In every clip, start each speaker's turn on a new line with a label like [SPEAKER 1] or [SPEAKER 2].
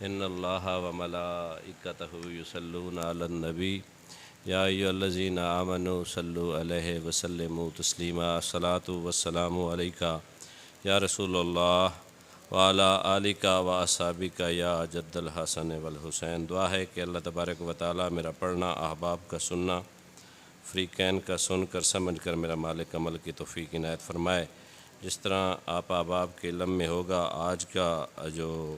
[SPEAKER 1] ان اللہ و ملائکتہ یصلون علی النبی یا ایھا الذین آمنوا صلوا علیہ وسلموا تسلیما الصلاۃ والسلام علیک یا رسول اللہ وعلی آلک و اصحابک یا جد الحسن والحسین۔ دعا ہے کہ اللہ تبارک و تعالی میرا پڑھنا، احباب کا سننا، فریقین کا سن کر سمجھ کر میرا مالک عمل کی توفیق عنایت فرمائے۔ جس طرح آپ احباب کے علم میں ہوگا، آج کا جو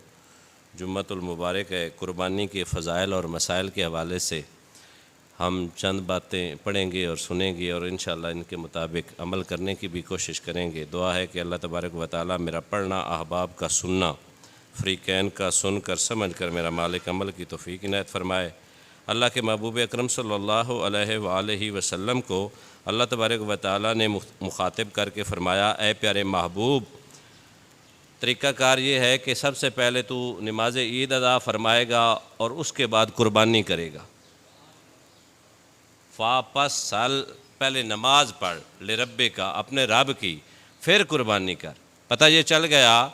[SPEAKER 1] جمعۃ المبارک ہے، قربانی کے فضائل اور مسائل کے حوالے سے ہم چند باتیں پڑھیں گے اور سنیں گے اور انشاءاللہ ان کے مطابق عمل کرنے کی بھی کوشش کریں گے۔ دعا ہے کہ اللہ تبارک و تعالی میرا پڑھنا، احباب کا سننا، فریقین کا سن کر سمجھ کر میرا مالک عمل کی توفیق عنایت فرمائے۔ اللہ کے محبوب اکرم صلی اللہ علیہ وآلہ وسلم کو اللہ تبارک و تعالی نے مخاطب کر کے فرمایا، اے پیارے محبوب، طریقہ کار یہ ہے کہ سب سے پہلے تو نماز عید ادا فرمائے گا اور اس کے بعد قربانی کرے گا۔ واپس سال پہلے نماز پڑھ لربے کا، اپنے رب کی، پھر قربانی کر۔ پتہ یہ چل گیا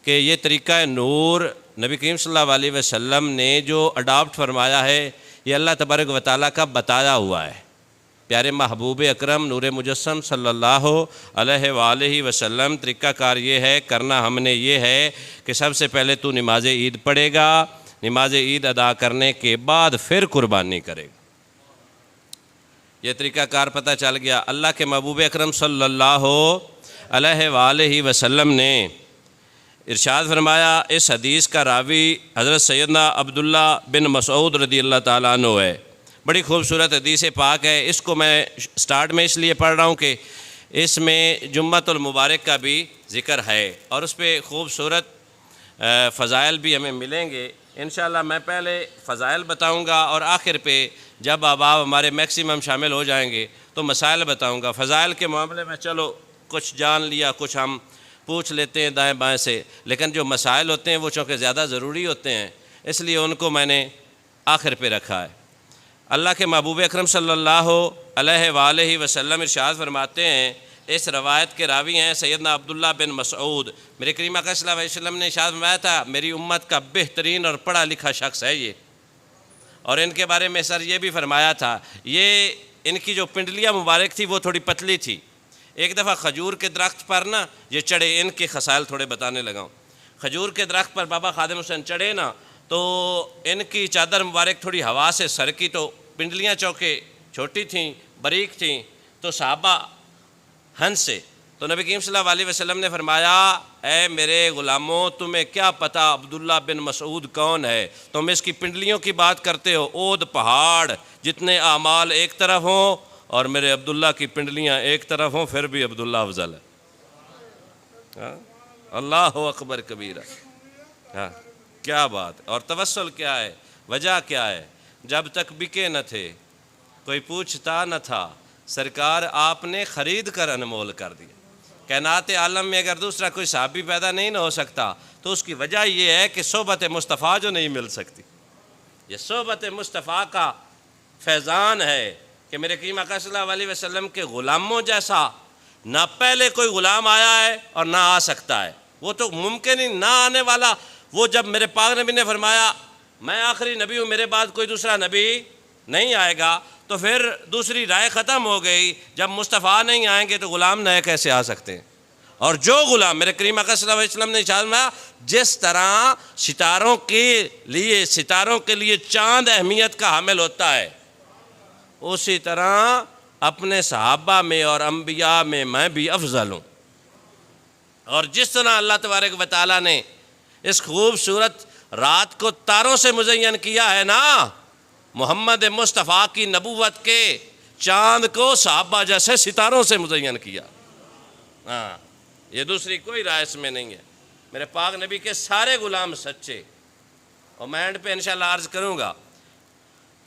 [SPEAKER 1] کہ یہ طریقہ نور نبی کریم صلی اللہ علیہ وسلم نے جو اڈاپٹ فرمایا ہے، یہ اللہ تبارک و تعالیٰ کا بتایا ہوا ہے۔ پیارے محبوب اکرم نور مجسم صلی اللہ علیہ وآلہ وسلم، طریقہ کار یہ ہے، کرنا ہم نے یہ ہے کہ سب سے پہلے تو نماز عید پڑھے گا، نماز عید ادا کرنے کے بعد پھر قربانی کرے گا۔ یہ طریقہ کار پتہ چل گیا۔ اللہ کے محبوب اکرم صلی اللہ علیہ وآلہ وسلم نے ارشاد فرمایا، اس حدیث کا راوی حضرت سیدنا عبداللہ بن مسعود رضی اللہ تعالیٰ عنہ ہے۔ بڑی خوبصورت حدیث پاک ہے۔ اس کو میں سٹارٹ میں اس لیے پڑھ رہا ہوں کہ اس میں جمعۃ المبارک کا بھی ذکر ہے اور اس پہ خوبصورت فضائل بھی ہمیں ملیں گے۔ انشاءاللہ میں پہلے فضائل بتاؤں گا اور آخر پہ جب احباب ہمارے میکسیمم شامل ہو جائیں گے تو مسائل بتاؤں گا۔ فضائل کے معاملے میں چلو کچھ جان لیا، کچھ ہم پوچھ لیتے ہیں دائیں بائیں سے، لیکن جو مسائل ہوتے ہیں وہ چونکہ زیادہ ضروری ہوتے ہیں، اس لیے ان کو میں نے آخر پہ رکھا ہے۔ اللہ کے محبوب اکرم صلی اللہ علیہ وآلہ وسلم ارشاد فرماتے ہیں، اس روایت کے راوی ہیں سیدنا عبداللہ بن مسعود۔ میرے کریم اکرم صلی اللہ علیہ وسلم نے ارشاد فرمایا تھا، میری امت کا بہترین اور پڑھا لکھا شخص ہے یہ، اور ان کے بارے میں سر یہ بھی فرمایا تھا، یہ ان کی جو پنڈلیاں مبارک تھی وہ تھوڑی پتلی تھی۔ ایک دفعہ کھجور کے درخت پر نا یہ چڑھے، ان کے خصائل تھوڑے بتانے لگا ہوں۔ کھجور کے درخت پر بابا خادم حسین چڑھے نا تو ان کی چادر مبارک تھوڑی ہوا سے سرکی، تو پنڈلیاں چونکہ چھوٹی تھیں، باریک تھیں، تو صحابہ ہنسے۔ تو نبی کریم صلی اللہ علیہ وسلم نے فرمایا، اے میرے غلاموں، تمہیں کیا پتہ عبداللہ بن مسعود کون ہے؟ تم اس کی پنڈلیوں کی بات کرتے ہو، اود پہاڑ جتنے اعمال ایک طرف ہوں اور میرے عبداللہ کی پنڈلیاں ایک طرف ہوں، پھر بھی عبداللہ افضل ہے۔ اللہ اکبر کبیرہ۔ کیا بات! اور توسل کیا ہے، وجہ کیا ہے؟ جب تک بکے نہ تھے کوئی پوچھتا نہ تھا، سرکار آپ نے خرید کر انمول کر دیا۔ کائنات عالم میں اگر دوسرا کوئی صحابی پیدا نہیں نہ ہو سکتا تو اس کی وجہ یہ ہے کہ صحبت مصطفیٰ جو نہیں مل سکتی۔ یہ صحبت مصطفیٰ کا فیضان ہے کہ میرے کریم اکرم صلی اللہ علیہ وسلم کے غلاموں جیسا نہ پہلے کوئی غلام آیا ہے اور نہ آ سکتا ہے۔ وہ تو ممکن ہی نہ آنے والا، وہ جب میرے پاک نبی نے فرمایا میں آخری نبی ہوں، میرے بعد کوئی دوسرا نبی نہیں آئے گا، تو پھر دوسری رائے ختم ہو گئی۔ جب مصطفیٰ نہیں آئیں گے تو غلام نئے کیسے آ سکتے ہیں؟ اور جو غلام میرے کریم اکرم صلی اللہ علیہ وسلم نے ارشاد فرمایا، جس طرح ستاروں کے لیے چاند اہمیت کا حامل ہوتا ہے، اسی طرح اپنے صحابہ میں اور انبیاء میں میں بھی افضل ہوں۔ اور جس طرح اللہ تبارک و تعالیٰ نے اس خوبصورت رات کو تاروں سے مزین کیا ہے نا، محمد مصطفیٰ کی نبوت کے چاند کو صحابہ جیسے ستاروں سے مزین کیا۔ یہ دوسری کوئی رائے اس میں نہیں ہے۔ میرے پاک نبی کے سارے غلام سچے، اور میں اینڈ پہ انشاءاللہ عرض کروں گا۔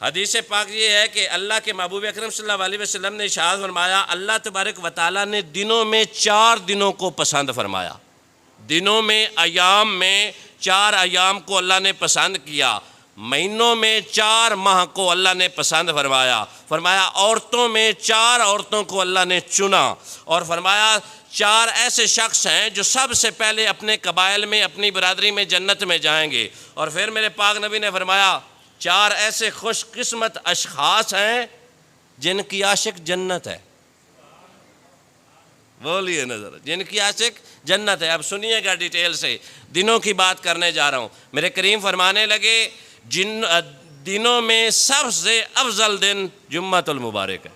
[SPEAKER 1] حدیث پاک یہ ہے کہ اللہ کے محبوب اکرم صلی اللہ علیہ وسلم نے ارشاد فرمایا، اللہ تبارک و تعالیٰ نے دنوں میں 4 دنوں کو پسند فرمایا۔ دنوں میں، ایام میں 4 ایام کو اللہ نے پسند کیا۔ مہینوں میں 4 ماہ کو اللہ نے پسند فرمایا، فرمایا عورتوں میں 4 عورتوں کو اللہ نے چنا، اور فرمایا 4 ایسے شخص ہیں جو سب سے پہلے اپنے قبائل میں، اپنی برادری میں جنت میں جائیں گے۔ اور پھر میرے پاک نبی نے فرمایا 4 ایسے خوش قسمت اشخاص ہیں جن کی عاشق جنت ہے۔ بولیے نظر، جن کی عاشق جنت ہے۔ اب سنیے گا ڈیٹیل سے، دنوں کی بات کرنے جا رہا ہوں۔ میرے کریم فرمانے لگے جن دنوں میں سب سے افضل دن جمعۃ المبارک ہے۔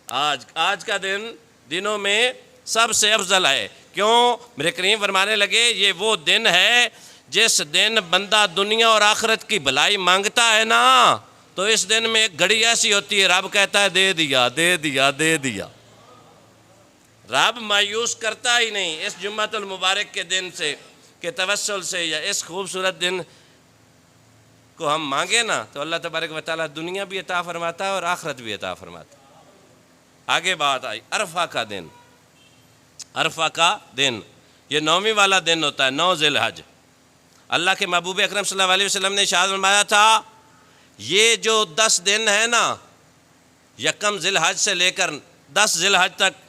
[SPEAKER 1] آج کا دن دنوں میں سب سے افضل ہے۔ کیوں؟ میرے کریم فرمانے لگے یہ وہ دن ہے جس دن بندہ دنیا اور آخرت کی بھلائی مانگتا ہے نا، تو اس دن میں ایک گھڑی ایسی ہوتی ہے، رب کہتا ہے دے دیا دے دیا دے دیا۔ رب مایوس کرتا ہی نہیں اس جمعۃ المبارک کے دن سے کہ توسل سے یا اس خوبصورت دن کو ہم مانگے نا تو اللہ تبارک و تعالیٰ دنیا بھی عطا فرماتا ہے اور آخرت بھی عطا فرماتا ہے۔ آگے بات آئی عرفہ کا دن۔ عرفہ کا دن یہ 9ویں والا دن ہوتا ہے، 9 ذی الحج۔ اللہ کے محبوب اکرم صلی اللہ علیہ وسلم نے ارشاد فرمایا تھا یہ جو 10 دن ہے نا، 1 ذی الحج سے لے کر 10 ذی الحج تک،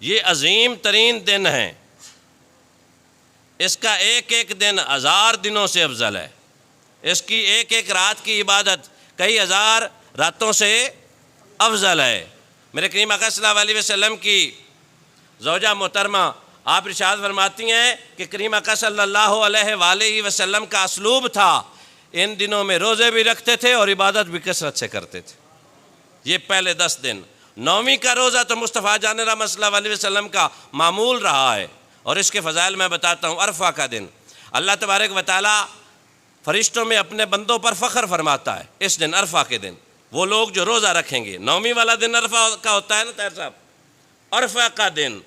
[SPEAKER 1] یہ عظیم ترین دن ہیں۔ اس کا ایک ایک دن 1000 دنوں سے افضل ہے۔ اس کی ایک ایک رات کی عبادت کئی 1000 راتوں سے افضل ہے۔ میرے کریم آقا صلی اللہ علیہ وسلم کی زوجہ محترمہ آپ ارشاد فرماتی ہیں کہ کریم آقا صلی اللہ علیہ وآلہ وسلم کا اسلوب تھا ان دنوں میں روزے بھی رکھتے تھے اور عبادت بھی کثرت سے کرتے تھے۔ یہ پہلے 10 دن۔ 9ویں کا روزہ تو مصطفیٰ جان رحمت صلی اللہ علیہ وسلم کا معمول رہا ہے، اور اس کے فضائل میں بتاتا ہوں۔ عرفہ کا دن اللہ تبارک و تعالیٰ فرشتوں میں اپنے بندوں پر فخر فرماتا ہے اس دن، عرفہ کے دن۔ وہ لوگ جو روزہ رکھیں گے، 9ویں والا دن عرفہ کا ہوتا ہے نا طاہر صاحب، عرفہ کا دن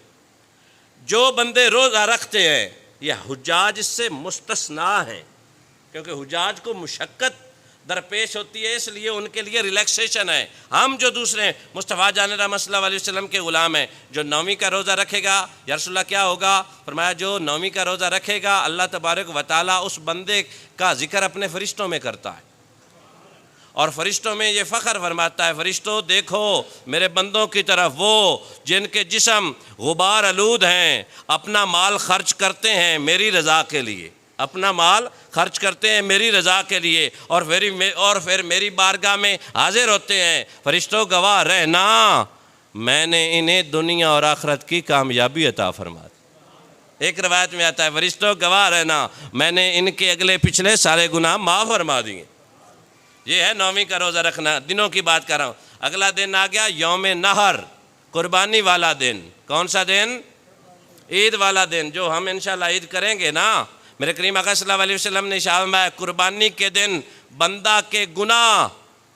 [SPEAKER 1] جو بندے روزہ رکھتے ہیں، یہ حجاج اس سے مستثنا ہیں، کیونکہ حجاج کو مشقت درپیش ہوتی ہے، اس لیے ان کے لیے ریلیکسیشن ہے۔ ہم جو دوسرے مصطفیٰ جان رحمت صلی اللہ علیہ وسلم کے غلام ہیں، جو 9ویں کا روزہ رکھے گا، یا رسول اللہ کیا ہوگا؟ فرمایا جو 9ویں کا روزہ رکھے گا اللہ تبارک و تعالیٰ اس بندے کا ذکر اپنے فرشتوں میں کرتا ہے، اور فرشتوں میں یہ فخر فرماتا ہے فرشتوں دیکھو میرے بندوں کی طرف، وہ جن کے جسم غبار آلود ہیں اپنا مال خرچ کرتے ہیں میری رضا کے لیے، اپنا مال خرچ کرتے ہیں میری رضا کے لیے، اور پھر میری بارگاہ میں حاضر ہوتے ہیں۔ فرشتوں گواہ رہنا میں نے انہیں دنیا اور آخرت کی کامیابی عطا فرما دی۔ ایک روایت میں آتا ہے فرشتوں گواہ رہنا میں نے ان کے اگلے پچھلے سارے گناہ معاف فرما دیے۔ یہ ہے 9ویں کا روزہ رکھنا، دنوں کی بات کر رہا ہوں۔ اگلا دن آ گیا یوم نحر، قربانی والا دن۔ کون سا دن؟ عید والا دن، جو ہم انشاءاللہ عید کریں گے نا۔ میرے کریم آقا صلی اللہ علیہ وسلم نے ارشاد فرمایا قربانی کے دن بندہ کے گناہ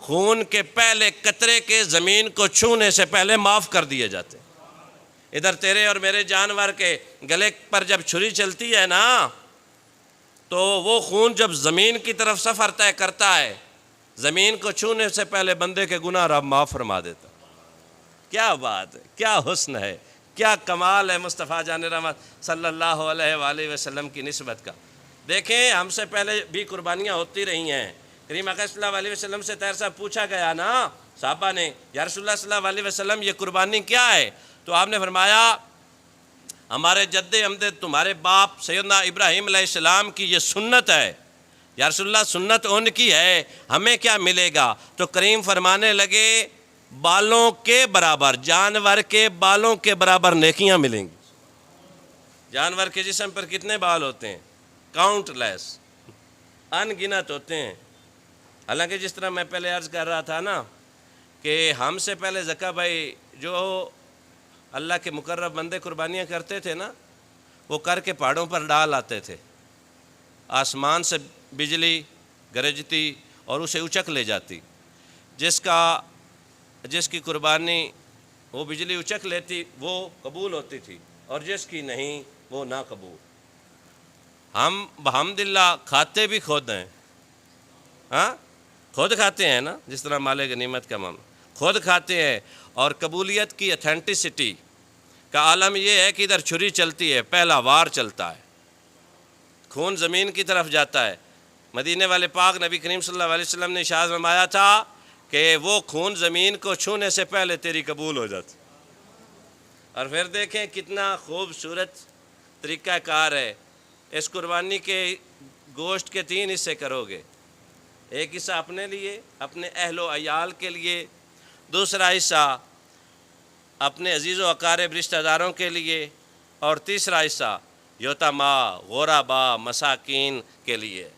[SPEAKER 1] خون کے پہلے قطرے کے زمین کو چھونے سے پہلے معاف کر دیے جاتے۔ ادھر تیرے اور میرے جانور کے گلے پر جب چھری چلتی ہے نا تو وہ خون جب زمین کی طرف سفر طے کرتا ہے، زمین کو چھونے سے پہلے بندے کے گناہ رب معاف فرما دیتا۔ کیا بات ہے، کیا حسن ہے، کیا کمال ہے مصطفیٰ جان رحمت صلی اللہ علیہ وآلہ وسلم کی نسبت کا۔ دیکھیں ہم سے پہلے بھی قربانیاں ہوتی رہی ہیں۔ کریم آقا صلی اللہ علیہ وسلم سے طاہر صاحب پوچھا گیا نا صحابہ نے، یا رسول اللہ صلی اللہ علیہ وسلم یہ قربانی کیا ہے؟ تو آپ نے فرمایا ہمارے جد امجد تمہارے باپ سیدنا ابراہیم علیہ السلام کی یہ سنت ہے۔ یا رسول اللہ سنت ان کی ہے، ہمیں کیا ملے گا؟ تو کریم فرمانے لگے بالوں کے برابر، جانور کے بالوں کے برابر نیکیاں ملیں گی۔ جانور کے جسم پر کتنے بال ہوتے ہیں؟ کاؤنٹ لیس، ان گنت ہوتے ہیں۔ حالانکہ جس طرح میں پہلے عرض کر رہا تھا نا کہ ہم سے پہلے زکا بھائی جو اللہ کے مقرب بندے قربانیاں کرتے تھے نا، وہ کر کے پہاڑوں پر ڈال آتے تھے، آسمان سے بجلی گرجتی اور اسے اچک لے جاتی۔ جس کی قربانی وہ بجلی اچک لیتی وہ قبول ہوتی تھی، اور جس کی نہیں وہ نہ قبول۔ ہم بحمدللہ کھاتے بھی خود ہیں، ہاں خود کھاتے ہیں نا، جس طرح مال غنیمت کا معاملہ خود کھاتے ہیں۔ اور قبولیت کی اتھینٹسٹی کا عالم یہ ہے کہ ادھر چھری چلتی ہے، پہلا وار چلتا ہے، خون زمین کی طرف جاتا ہے، مدینے والے پاک نبی کریم صلی اللہ علیہ وسلم نے ارشاد فرمایا تھا کہ وہ خون زمین کو چھونے سے پہلے تیری قبول ہو جاتی. اور پھر دیکھیں کتنا خوبصورت طریقہ کار ہے. اس قربانی کے گوشت کے 3 حصے کرو گے. ایک حصہ اپنے لیے، اپنے اہل و عیال کے لیے، دوسرا حصہ اپنے عزیز و اقارب رشتہ داروں کے لیے، اور تیسرا حصہ یتاما، غربا، مساکین کے لیے.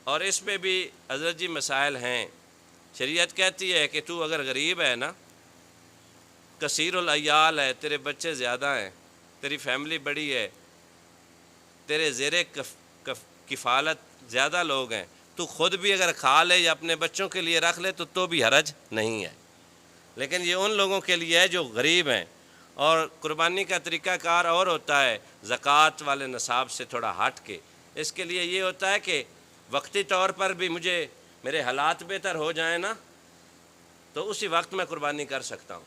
[SPEAKER 1] اور اس میں بھی حضرت جی مسائل ہیں. شریعت کہتی ہے کہ تو اگر غریب ہے نا، کثیر العیال ہے، تیرے بچے زیادہ ہیں، تیری فیملی بڑی ہے، تیرے زیر کفالت زیادہ لوگ ہیں، تو خود بھی اگر کھا لے یا اپنے بچوں کے لیے رکھ لے تو بھی حرج نہیں ہے. لیکن یہ ان لوگوں کے لیے ہے جو غریب ہیں. اور قربانی کا طریقہ کار اور ہوتا ہے زکوٰۃ والے نصاب سے تھوڑا ہٹ کے. اس کے لیے یہ ہوتا ہے کہ وقتی طور پر بھی میرے حالات بہتر ہو جائیں نا، تو اسی وقت میں قربانی کر سکتا ہوں.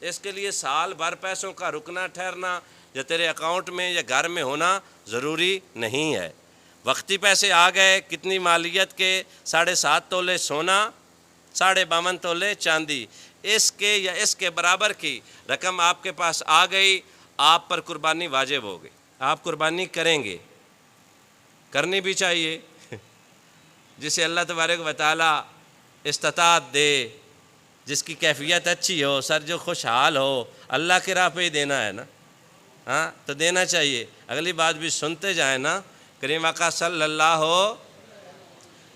[SPEAKER 1] اس کے لیے سال بھر پیسوں کا رکنا ٹھہرنا یا تیرے اکاؤنٹ میں یا گھر میں ہونا ضروری نہیں ہے. وقتی پیسے آ گئے، کتنی مالیت کے 7.5 تولے سونا، 52 تولے چاندی، اس کے یا اس کے برابر کی رقم آپ کے پاس آ گئی، آپ پر قربانی واجب ہو گئی. آپ قربانی کریں گے، کرنی بھی چاہیے. جسے اللہ تبارک و تعالی استطاعت دے، جس کی کیفیت اچھی ہو، سر جو خوشحال ہو، اللہ کی راہ پہ ہی دینا ہے نا، ہاں تو دینا چاہیے. اگلی بات بھی سنتے جائیں نا. کریم آقا صلی اللہ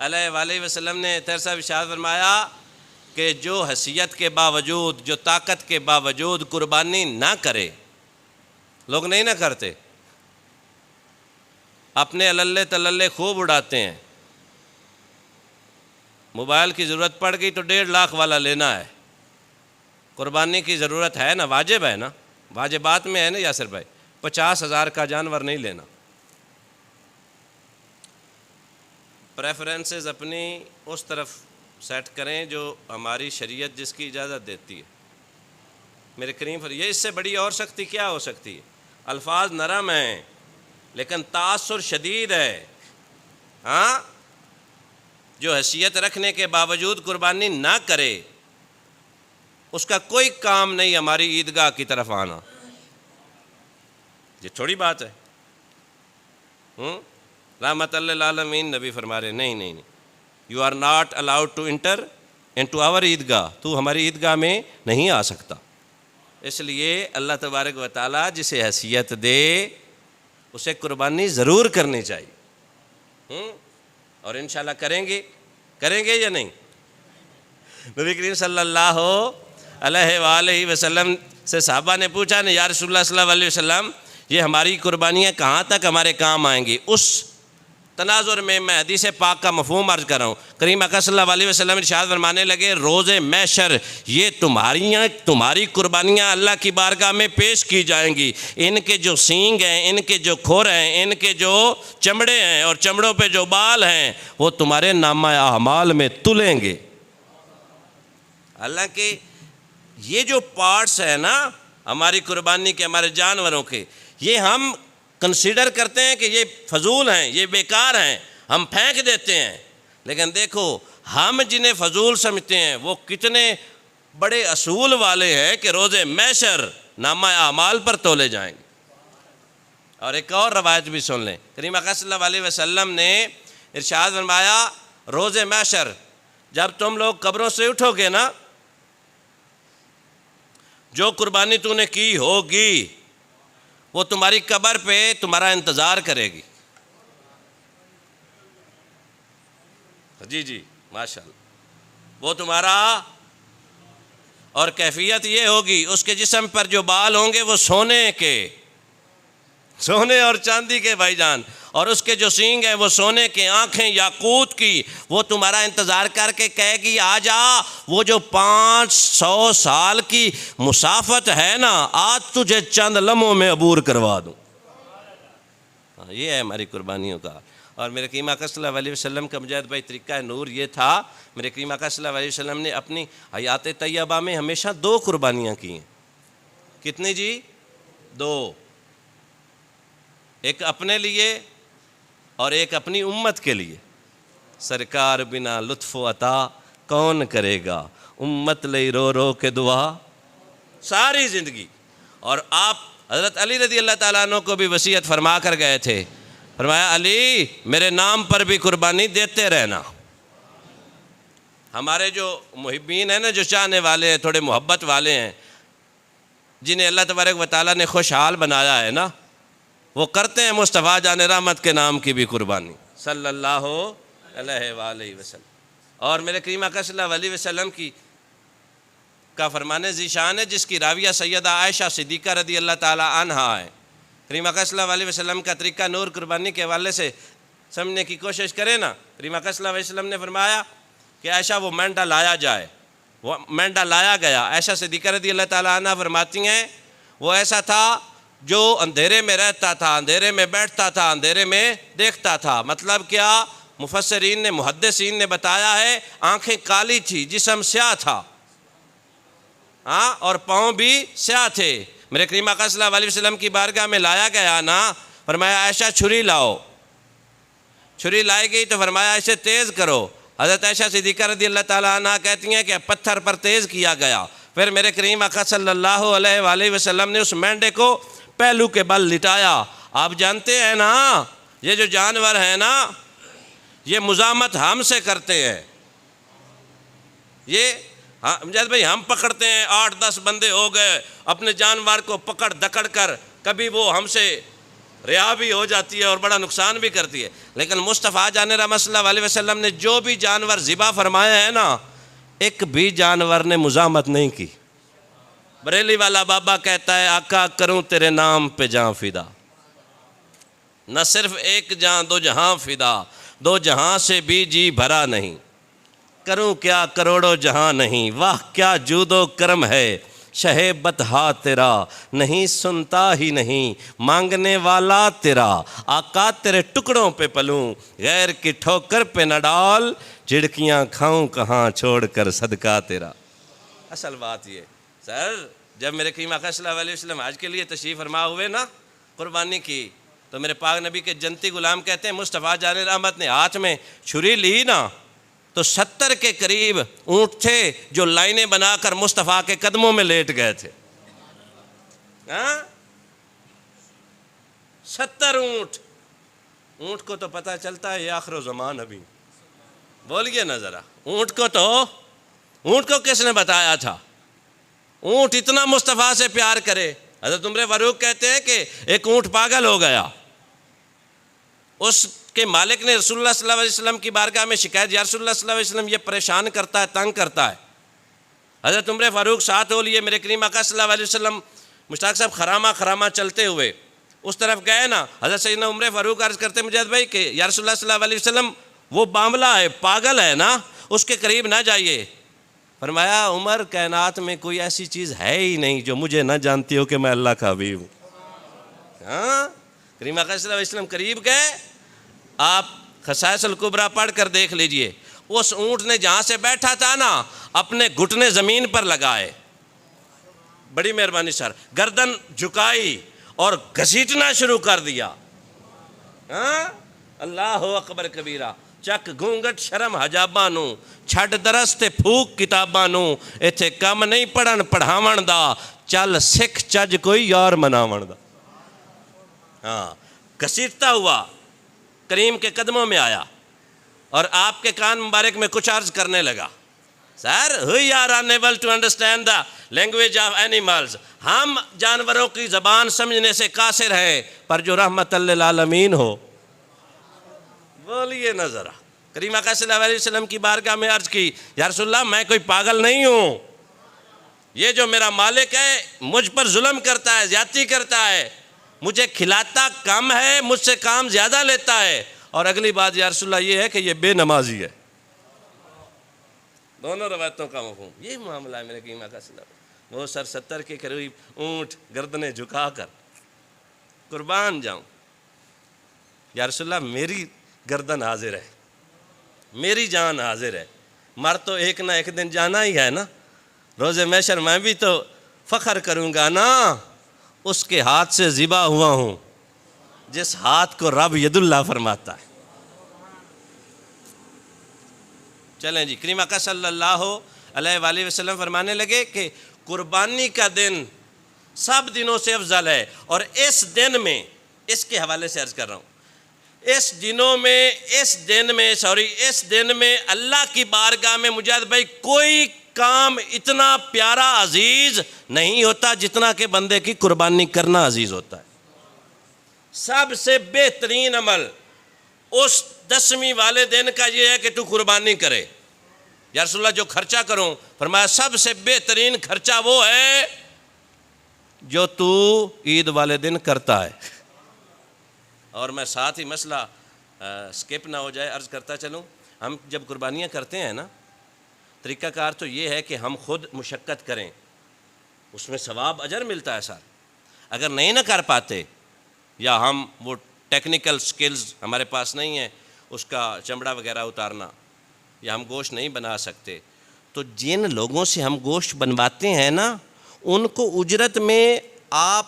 [SPEAKER 1] علیہ وآلہ وسلم نے تیرسا ارشاد فرمایا کہ جو حیثیت کے باوجود، جو طاقت کے باوجود قربانی نہ کرے، لوگ نہیں نہ کرتے، اپنے اللہ تللے خوب اڑاتے ہیں. موبائل کی ضرورت پڑ گئی تو 1.5 لاکھ والا لینا ہے. قربانی کی ضرورت ہے نا، واجب ہے نا، واجبات میں ہے نا یاسر بھائی. 50,000 کا جانور نہیں لینا. پریفرنسز اپنی اس طرف سیٹ کریں جو ہماری شریعت جس کی اجازت دیتی ہے. میرے کریم یہ اس سے بڑی اور سختی کیا ہو سکتی ہے؟ الفاظ نرم ہیں لیکن تاثر شدید ہے. ہاں، جو حیثیت رکھنے کے باوجود قربانی نہ کرے، اس کا کوئی کام نہیں ہماری عیدگاہ کی طرف آنا. یہ تھوڑی بات ہے. رحمت للعالمین نبی فرما رہے نہیں، you are not allowed to enter into our عیدگاہ، تو ہماری عیدگاہ میں نہیں آ سکتا. اس لیے اللہ تبارک و تعالیٰ جسے حیثیت دے اسے قربانی ضرور کرنی چاہیے. اور انشاءاللہ کریں گے یا نہیں؟ نبی کریم صلی اللہ علیہ وآلہ وسلم سے صحابہ نے پوچھا یا رسول اللہ صلی اللہ علیہ وسلم، یہ ہماری قربانیاں کہاں تک ہمارے کام آئیں گی؟ اس تناظر میں حدیث پاک کا مفہوم عرض کر رہا ہوں. کریم اکرم صلی اللہ علیہ وسلم ارشاد فرمانے لگے، روز محشر یہ تمہاری قربانیاں اللہ کی بارگاہ میں پیش کی جائیں گی. ان کے جو سینگ ہیں، ان کے جو کھور ہیں، ان کے جو چمڑے ہیں اور چمڑوں پہ جو بال ہیں، وہ تمہارے نامہ اعمال میں تلیں گے. حالانکہ یہ جو پارٹس ہیں نا ہماری قربانی کے، ہمارے جانوروں کے، یہ ہم کنسیڈر کرتے ہیں کہ یہ فضول ہیں، یہ بیکار ہیں، ہم پھینک دیتے ہیں. لیکن دیکھو ہم جنہیں فضول سمجھتے ہیں وہ کتنے بڑے اصول والے ہیں کہ روز محشر نامہ اعمال پر تولے جائیں گے. اور ایک اور روایت بھی سن لیں. کریم اکرم صلی اللہ علیہ وسلم نے ارشاد فرمایا، روز محشر جب تم لوگ قبروں سے اٹھو گے نا، جو قربانی تو نے کی ہوگی وہ تمہاری قبر پہ تمہارا انتظار کرے گی. جی ماشاءاللہ، وہ تمہارا، اور کیفیت یہ ہوگی اس کے جسم پر جو بال ہوں گے وہ سونے اور چاندی کے بھائی جان، اور اس کے جو سینگ ہیں وہ سونے کے، آنکھیں یاقوت کی. وہ تمہارا انتظار کر کے کہے گی آ جا، وہ جو 500 سال کی مسافت ہے نا، آج تجھے چند لمحوں میں عبور کروا دوں. یہ ہے ہماری قربانیوں کا. اور میرے کریم آقا صلی اللہ علیہ وسلم کا مجاہد بھائی طریقہ نور یہ تھا. میرے کریم آقا صلی اللہ علیہ وسلم نے اپنی حیات طیبہ میں ہمیشہ 2 قربانیاں کی ہیں. کتنی جی؟ 2. ایک اپنے لیے اور ایک اپنی امت کے لیے. سرکار بنا لطف و عطا کون کرے گا، امت لئی رو رو کے دعا ساری زندگی. اور آپ حضرت علی رضی اللہ تعالیٰ عنہ کو بھی وصیت فرما کر گئے تھے. فرمایا علی میرے نام پر بھی قربانی دیتے رہنا. ہمارے جو محبین ہیں نا، جو چاہنے والے ہیں، تھوڑے محبت والے ہیں، جنہیں اللہ تبارک و تعالیٰ نے خوشحال بنایا ہے نا، وہ کرتے ہیں مصطفیٰ جان رحمت کے نام کی بھی قربانی صلی اللہ علیہ وآلہ وسلم. اور میرے کریم آقا صلی اللہ علیہ وسلم کی کا فرمان ذیشان ہے، جس کی راویہ سیدہ عائشہ صدیقہ رضی اللہ تعالیٰ عنہا ہے. کریم آقا صلی اللہ علیہ وسلم کا طریقہ نور قربانی کے حوالے سے سمجھنے کی کوشش کریں نا. کریم آقا صلی اللہ علیہ وسلم نے فرمایا کہ عائشہ وہ مینڈا لایا جائے. وہ مینڈا لایا گیا. عائشہ صدیقہ رضی اللہ تعالیٰ عنہ فرماتی ہیں وہ ایسا تھا جو اندھیرے میں رہتا تھا، اندھیرے میں بیٹھتا تھا، اندھیرے میں دیکھتا تھا. مطلب کیا؟ مفسرین نے، محدثین نے بتایا ہے آنکھیں کالی تھی، جسم سیاہ تھا، ہاں، اور پاؤں بھی سیاہ تھے. میرے کریم آقا صلی اللہ علیہ وسلم کی بارگاہ میں لایا گیا نا، فرمایا عائشہ چھری لاؤ. چھری لائی گئی تو فرمایا اسے تیز کرو. حضرت عائشہ صدیقہ رضی اللہ تعالیٰ عنہ کہتی ہیں کہ پتھر پر تیز کیا گیا. پھر میرے کریم آقا صلی اللہ علیہ وآلہ وسلم نے اس مینڈے کو پہلو کے بل لٹایا. آپ جانتے ہیں نا، یہ جو جانور ہیں نا، یہ مزاحمت ہم سے کرتے ہیں. یہ جیسے بھائی ہم پکڑتے ہیں، 8-10 بندے ہو گئے، اپنے جانور کو پکڑ دکڑ کر، کبھی وہ ہم سے رہا بھی ہو جاتی ہے اور بڑا نقصان بھی کرتی ہے. لیکن مصطفیٰ جان رحمت صلی اللہ علیہ وسلم نے جو بھی جانور ذبح فرمایا ہے نا، ایک بھی جانور نے مزاحمت نہیں کی. بریلی والا بابا کہتا ہے آقا کروں تیرے نام پہ جاں فدا، نہ صرف ایک جاں 2 جہاں فدا، 2 جہاں سے بھی جی بھرا نہیں، کروں کیا کروڑوں جہاں نہیں، واہ کیا جود و کرم ہے شہ بطحا تیرا، نہیں سنتا ہی نہیں مانگنے والا تیرا، آقا تیرے ٹکڑوں پہ پلوں غیر کی ٹھوکر پہ نہ ڈال، جھڑکیاں کھاؤں کہاں چھوڑ کر صدقہ تیرا. اصل بات یہ سر، جب میرے کریم آقا صلی اللہ علیہ وسلم حج کے لیے تشریف فرما ہوئے نا، قربانی کی، تو میرے پاک نبی کے جنتی غلام کہتے ہیں مصطفیٰ جان رحمت نے ہاتھ میں چھری لی نا، تو 70 کے قریب اونٹ تھے جو لائنیں بنا کر مصطفیٰ کے قدموں میں لیٹ گئے تھے. 70 اونٹ کو تو پتہ چلتا ہے یہ آخر و زمان. ابھی بولیے نا ذرا، اونٹ کو کس نے بتایا تھا اونٹ اتنا مصطفیٰ سے پیار کرے؟ حضرت عمر فاروق کہتے ہیں کہ ایک اونٹ پاگل ہو گیا. اس کے مالک نے رسول اللہ صلی اللہ علیہ وسلم کی بارگاہ میں شکایت، یا رسول اللہ صلی اللہ علیہ وسلم یہ پریشان کرتا ہے، تنگ کرتا ہے. حضرت عمر فاروق ساتھ ہو لیے، میرے کریم آقا صلی اللہ علیہ وسلم مشتاق صاحب خرامہ چلتے ہوئے اس طرف گئے نا. حضرت سیدنا عمر فاروق عرض کرتے مجاہد بھائی کہ یا رسول اللہ صلی اللہ علیہ وسلم وہ باملہ ہے، پاگل ہے نا، اس کے قریب نہ جائیے. فرمایا عمر کائنات میں کوئی ایسی چیز ہے ہی نہیں جو مجھے نہ جانتی ہو کہ میں اللہ کا حبیب ہوں. ہاں، کریم آقا صلی اللہ علیہ وسلم قریب گئے. آپ خصائص الکبریٰ پڑھ کر دیکھ لیجئے، اس اونٹ نے جہاں سے بیٹھا تھا نا، اپنے گھٹنے زمین پر لگائے، بڑی مہربانی سر، گردن جھکائی اور گھسیٹنا شروع کر دیا. ہاں، اللہ اکبر کبیرہ. چک گھونگٹ شرم حجاباں نوں، چھڈ درس تے پھوک کتاباں نوں، ایتھے کم نہیں پڑھن پڑھاون دا، چل سکھ چج کوئی یار مناون دا. ہاں، گھسیٹتا ہوا کریم کے قدموں میں آیا اور آپ کے کان مبارک میں کچھ عرض کرنے لگا. سر we are unable to understand the language of animals. ہم جانوروں کی زبان سمجھنے سے قاصر ہیں، پر جو رحمت للعالمین ہو. بولیے نا ذرا. کریم آقا صلی اللہ علیہ وسلم کی بارگاہ میں عرض کی یا رسول اللہ میں کوئی پاگل نہیں ہوں، یہ جو میرا مالک ہے مجھ پر ظلم کرتا ہے، زیادتی کرتا ہے، مجھے کھلاتا کم ہے، مجھ سے کام زیادہ لیتا ہے، اور اگلی بات یا رسول اللہ یہ ہے کہ یہ بے نمازی ہے. دونوں روایتوں کا مفہوم یہ معاملہ ہے. میرے کریم آقا صلی اللہ علیہ وسلم وہ سر 70 کے قریب اونٹ گردنیں جھکا کر قربان جاؤں. یا رسول اللہ میری گردن حاضر ہے، میری جان حاضر ہے، مر تو ایک نہ ایک دن جانا ہی ہے نا. روز محشر میں بھی تو فخر کروں گا نا، اس کے ہاتھ سے ذبح ہوا ہوں جس ہاتھ کو رب ید اللہ فرماتا ہے. چلیں جی، کریم آقا صلی اللہ علیہ وآلہ وسلم فرمانے لگے کہ قربانی کا دن سب دنوں سے افضل ہے، اور اس دن میں، اس کے حوالے سے عرض کر رہا ہوں، اس دن میں اللہ کی بارگاہ میں مجاہد بھائی کوئی کام اتنا پیارا عزیز نہیں ہوتا جتنا کہ بندے کی قربانی کرنا عزیز ہوتا ہے۔ سب سے بہترین عمل اس 10ویں والے دن کا یہ ہے کہ تو قربانی کرے۔ یا رسول اللہ جو خرچہ کروں، فرمایا سب سے بہترین خرچہ وہ ہے جو تو عید والے دن کرتا ہے۔ اور میں ساتھ ہی مسئلہ سکپ نہ ہو جائے عرض کرتا چلوں، ہم جب قربانیاں کرتے ہیں نا، طریقہ کار تو یہ ہے کہ ہم خود مشقت کریں، اس میں ثواب اجر ملتا ہے سر۔ اگر نہیں نہ کر پاتے، یا ہم وہ ٹیکنیکل سکلز ہمارے پاس نہیں ہے اس کا چمڑا وغیرہ اتارنا، یا ہم گوشت نہیں بنا سکتے، تو جن لوگوں سے ہم گوشت بنواتے ہیں نا، ان کو اجرت میں آپ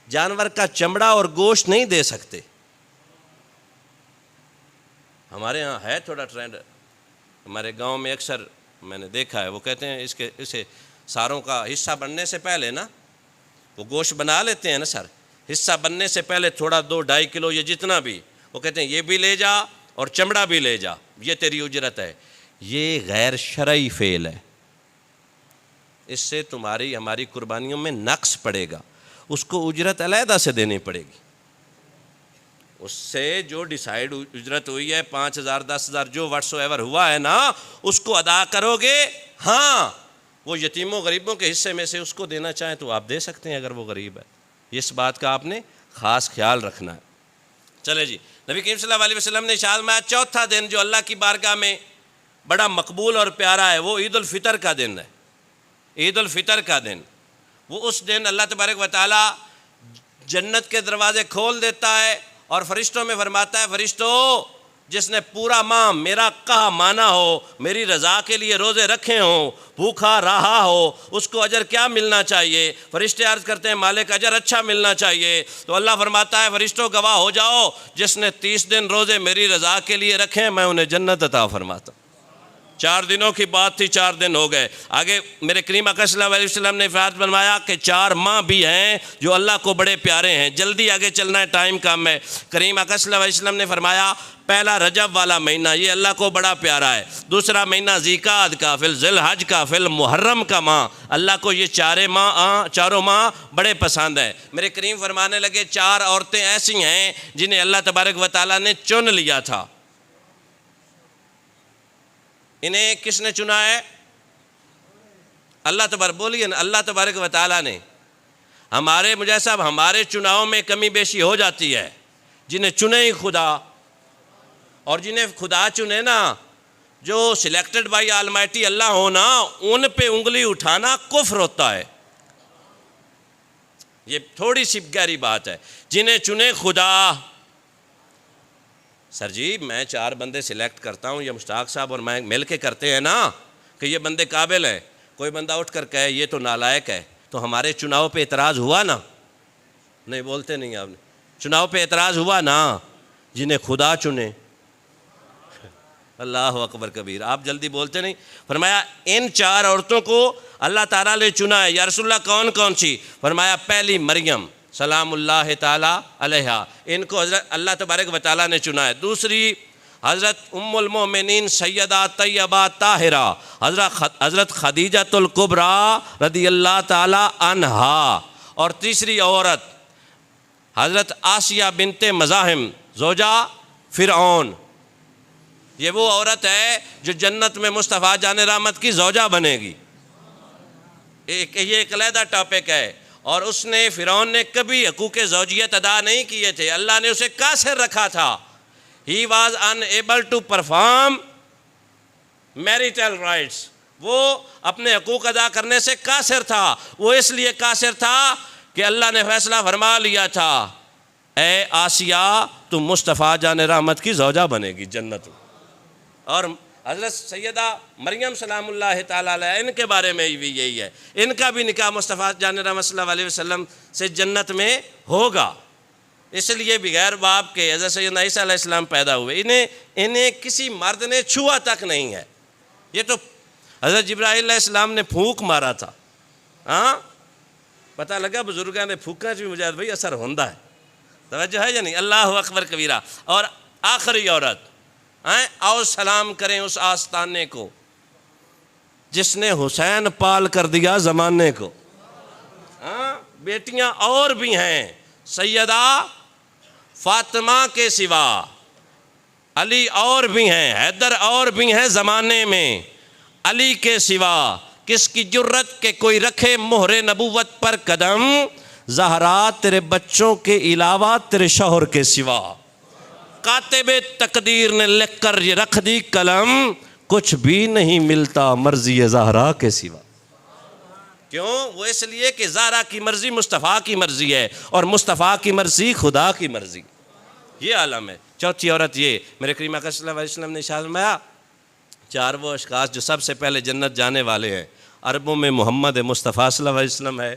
[SPEAKER 1] جانور کا چمڑا اور گوشت نہیں دے سکتے۔ ہمارے ہاں ہے تھوڑا ٹرینڈ، ہمارے گاؤں میں اکثر میں نے دیکھا ہے، وہ کہتے ہیں اسے ساروں کا حصہ بننے سے پہلے نا، وہ گوشت بنا لیتے ہیں نا سر، حصہ بننے سے پہلے تھوڑا 2-2.5 کلو یا جتنا بھی، وہ کہتے ہیں یہ بھی لے جا اور چمڑا بھی لے جا، یہ تیری اجرت ہے۔ یہ غیر شرعی فعل ہے، اس سے ہماری قربانیوں میں نقص پڑے گا، اس کو اجرت علیحدہ سے دینی پڑے گی۔ اس سے جو ڈیسائیڈ اجرت ہوئی ہے 5,000 10,000 جو واٹس ایور ہوا ہے نا، اس کو ادا کرو گے۔ ہاں وہ یتیموں غریبوں کے حصے میں سے اس کو دینا چاہیں تو آپ دے سکتے ہیں اگر وہ غریب ہے، اس بات کا آپ نے خاص خیال رکھنا ہے۔ چلے جی، نبی کریم صلی اللہ علیہ وسلم نے ارشاد فرمایا چوتھا دن جو اللہ کی بارگاہ میں بڑا مقبول اور پیارا ہے وہ عید الفطر کا دن ہے۔ عید الفطر کا دن، وہ اس دن اللہ تبارک و تعالی جنت کے دروازے کھول دیتا ہے اور فرشتوں میں فرماتا ہے، فرشتوں جس نے پورا ماہ میرا کہا مانا ہو، میری رضا کے لیے روزے رکھے ہوں، بھوکا رہا ہو، اس کو اجر کیا ملنا چاہیے؟ فرشتے عرض کرتے ہیں مالک اجر اچھا ملنا چاہیے۔ تو اللہ فرماتا ہے فرشتوں گواہ ہو جاؤ، جس نے 30 دن روزے میری رضا کے لیے رکھے میں انہیں جنت عطا فرماتا ہوں۔ 4 دنوں کی بات تھی، 4 دن ہو گئے۔ آگے میرے کریم آقا صلی اللہ علیہ وسلم نے ارشاد فرمایا کہ 4 ماہ بھی ہیں جو اللہ کو بڑے پیارے ہیں۔ جلدی آگے چلنا ہے، ٹائم کم ہے۔ کریم آقا صلی اللہ علیہ وسلم نے فرمایا پہلا رجب والا مہینہ یہ اللہ کو بڑا پیارا ہے، دوسرا مہینہ ذیقعد کا، پھر ذی الحج کا، پھر محرم کا ماہ، اللہ کو یہ چاروں ماہ بڑے پسند ہیں۔ میرے کریم فرمانے لگے 4 عورتیں ایسی ہیں جنہیں اللہ تبارک و تعالیٰ نے چن لیا تھا۔ انہیں کس نے چنا ہے؟ اللہ تبارک، بولیے نا، اللہ تبارک و تعالیٰ نے۔ ہمارے مجاہد صاحب ہمارے چناؤں میں کمی بیشی ہو جاتی ہے، جنہیں چنے ہی خدا، اور جنہیں خدا چنے نا، جو سلیکٹڈ بائی آلمائٹی اللہ ہونا، ان پہ انگلی اٹھانا کفر ہوتا ہے۔ یہ تھوڑی سی گہری بات ہے، جنہیں چنے خدا۔ سر جی میں 4 بندے سلیکٹ کرتا ہوں، یہ مشتاق صاحب اور میں مل کے کرتے ہیں نا کہ یہ بندے قابل ہیں، کوئی بندہ اٹھ کر کہے یہ تو نالائق ہے، تو ہمارے چناؤ پہ اعتراض ہوا نا؟ نہیں بولتے نہیں آپ نے، چناؤ پہ اعتراض ہوا نا؟ جنہیں خدا چنے، اللہ اکبر کبیر، آپ جلدی بولتے نہیں۔ فرمایا ان 4 عورتوں کو اللہ تعالیٰ نے چنا ہے۔ یا رسول اللہ کون کون سی؟ فرمایا پہلی مریم سلام اللہ تعالیٰ علیہ، ان کو حضرت اللہ تبارک و تعالیٰ نے چنا ہے۔ دوسری حضرت المومنین سیدہ طیبہ طاہرہ حضرت خدیجۃ الکبریٰ رضی اللہ تعالیٰ عنہا، اور تیسری عورت حضرت آسیہ بنت مزاحم زوجہ فرعون۔ یہ وہ عورت ہے جو جنت میں مصطفیٰ جان رحمت کی زوجہ بنے گی۔ یہ ایک علیحدہ ٹاپک ہے، اور اس نے فرعون نے کبھی حقوق زوجیت ادا نہیں کیے تھے، اللہ نے اسے قاصر رکھا تھا۔ He was unable to perform marital rights، وہ اپنے حقوق ادا کرنے سے قاصر تھا۔ وہ اس لیے قاصر تھا کہ اللہ نے فیصلہ فرما لیا تھا اے آسیہ تم مصطفیٰ جان رحمت کی زوجہ بنے گی جنت میں۔ اور حضرت سیدہ مریم سلام اللہ تعالیٰ علیہ، ان کے بارے میں بھی یہی ہے، ان کا بھی نکاح مصطفیٰ جان رحمت صلی اللہ علیہ وسلم سے جنت میں ہوگا۔ اس لیے بغیر باپ کے حضرت سیدنا عیسیٰ علیہ السلام پیدا ہوئے، انہیں کسی مرد نے چھوا تک نہیں ہے۔ یہ تو حضرت جبرائیل علیہ السلام نے پھونک مارا تھا، ہاں پتہ لگا بزرگاں نے پھونکا بھی مجاہد بھائی اثر ہوندا ہے، توجہ ہے یا نہیں؟ اللہ اکبر کبیرہ۔ اور آخری عورت، آؤ سلام کریں اس آستانے کو جس نے حسین پال کر دیا زمانے کو۔ بیٹیاں اور بھی ہیں، سیدہ فاطمہ کے سوا علی اور بھی ہیں، حیدر اور بھی ہیں زمانے میں، علی کے سوا کس کی جرت کہ کوئی رکھے مہر نبوت پر قدم، زہرا تیرے بچوں کے علاوہ تیرے شوہر کے سوا، کاتب تقدیر نے لکھ کر یہ رکھ دی قلم، کچھ بھی نہیں ملتا مرضی زہرا کے سوا۔ کیوں؟ وہ اس لیے کہ زہرا کی مرضی مصطفیٰ کی مرضی ہے، اور مصطفیٰ کی مرضی خدا کی مرضی، یہ عالم ہے۔ چوتھی عورت یہ، میرے کریم اکرم صلی اللہ علیہ وسلم نے ارشاد فرمایا، چار وہ اشخاص جو سب سے پہلے جنت جانے والے ہیں، عربوں میں محمد مصطفیٰ صلی اللہ علیہ وسلم ہے،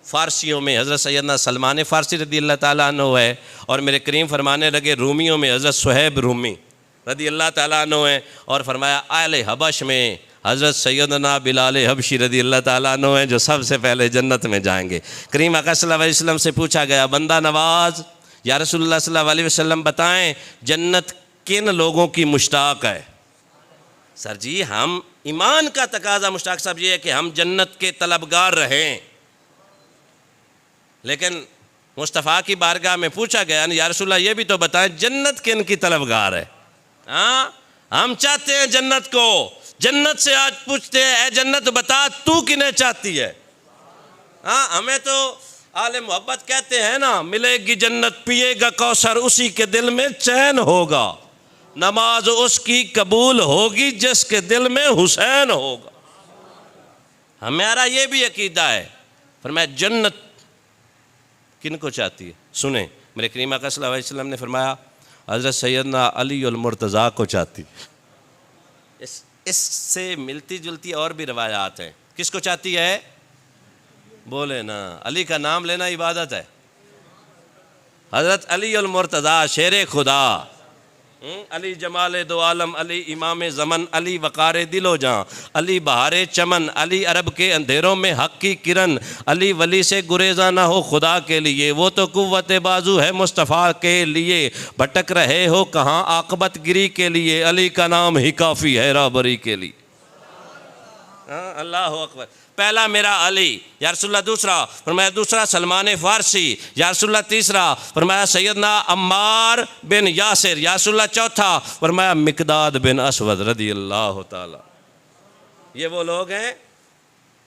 [SPEAKER 1] فارسیوں میں حضرت سیدنا سلمان فارسی رضی اللہ تعالیٰ عنہ ہے، اور میرے کریم فرمانے لگے رومیوں میں حضرت صہیب رومی رضی اللہ تعالیٰ عنہ ہے، اور فرمایا اہل حبش میں حضرت سیدنا بلال حبشی رضی اللہ تعالیٰ عنہ ہیں جو سب سے پہلے جنت میں جائیں گے۔ کریم اکرم صلی اللہ علیہ وسلم سے پوچھا گیا، بندہ نواز یا رسول اللہ صلی اللہ علیہ وسلم بتائیں جنت کن لوگوں کی مشتاق ہے؟ سر جی ہم ایمان کا تقاضا مشتاق صاحب یہ ہے کہ ہم جنت کے طلبگار رہیں، لیکن مصطفیٰ کی بارگاہ میں پوچھا گیا یا رسول اللہ یہ بھی تو بتائیں جنت کن کی طلبگار ہے؟ ہم چاہتے ہیں جنت کو، جنت سے آج پوچھتے ہیں اے جنت بتا تو کنہیں چاہتی ہے؟ ہمیں تو آل محبت کہتے ہیں نا، ملے گی جنت پیے گا کوثر اسی کے دل میں چین ہوگا، نماز اس کی قبول ہوگی جس کے دل میں حسین ہوگا۔ ہمارا یہ بھی عقیدہ ہے۔ فرمایا جنت کن کو چاہتی ہے؟ سنیں، میرے کریم اکرم صلی اللہ علیہ وسلم نے فرمایا حضرت سیدنا علی المرتضیٰ کو چاہتی۔ اس سے ملتی جلتی اور بھی روایات ہیں۔ کس کو چاہتی ہے؟ بولے نا، علی کا نام لینا عبادت ہے۔ حضرت علی المرتضیٰ شیر خدا، علی جمال دو عالم، علی امام زمن، علی وقار دل و جاں، علی بہار چمن، علی عرب کے اندھیروں میں حق کی کرن، علی ولی سے گریزاں نہ ہو خدا کے لیے، وہ تو قوت بازو ہے مصطفیٰ کے لیے، بھٹک رہے ہو کہاں عاقبت گری کے لیے، علی کا نام ہی کافی ہے رہبری کے لیے۔ اللہ اکبر۔ پہلا میرا علی یا رسول اللہ، دوسرا فرمایا دوسرا سلمان فارسی یا رسول اللہ، تیسرا فرمایا سیدنا عمار بن یاسر یا رسول اللہ، چوتھا فرمایا مقداد بن اسود رضی اللہ تعالی۔ یہ وہ لوگ ہیں